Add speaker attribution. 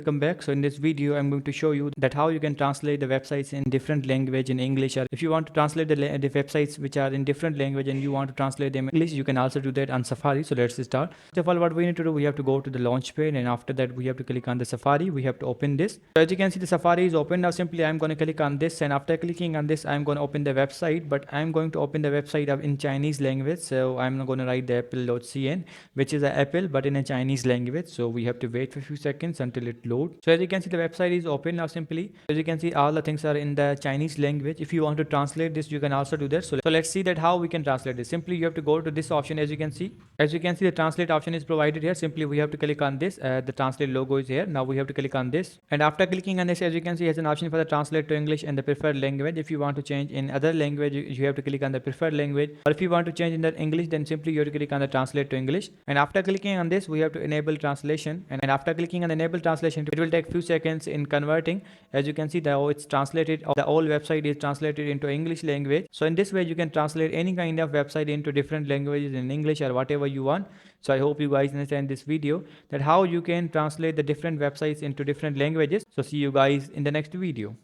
Speaker 1: welcome back. So in this video I'm going to show you that how you can translate the websites in different language in English, or if you want to translate the websites which are in different language and you want to translate them in English, you can also do that on Safari. So let's start. First of all, what we need to do, we have to go to the launch page, and after that we have to click on the Safari. We have to open this. So as you can see, the Safari is open. Now simply I'm going to click on this, and after clicking on this I'm going to open the website, but I'm going to open the website in Chinese language. So I'm not going to write the apple.cn, which is a Apple but in a Chinese language. So we have to wait for a few seconds until it loads. So as you can see, the website is open now. Simply as you can see, all the things are in the Chinese language. If you want to translate this, you can also do that. So let's see that how we can translate this. Simply you have to go to this option. As you can see, the translate option is provided here. Simply we have to click on this. The translate logo is here. Now we have to click on this, and after clicking on this, as you can see, it has an option for the translate to English and the preferred language. If you want to change in other language, you have to click on the preferred language, or if you want to change in the English, then simply you have to click on the translate to English. And after clicking on this, we have to enable translation, and after clicking on enable translation, it will take few seconds in converting. As you can see, now it's translated. The whole website is translated into English language. So in this way you can translate any kind of website into different languages in English or whatever you want. So I hope you guys understand this video, that how you can translate the different websites into different languages. So see you guys in the next video.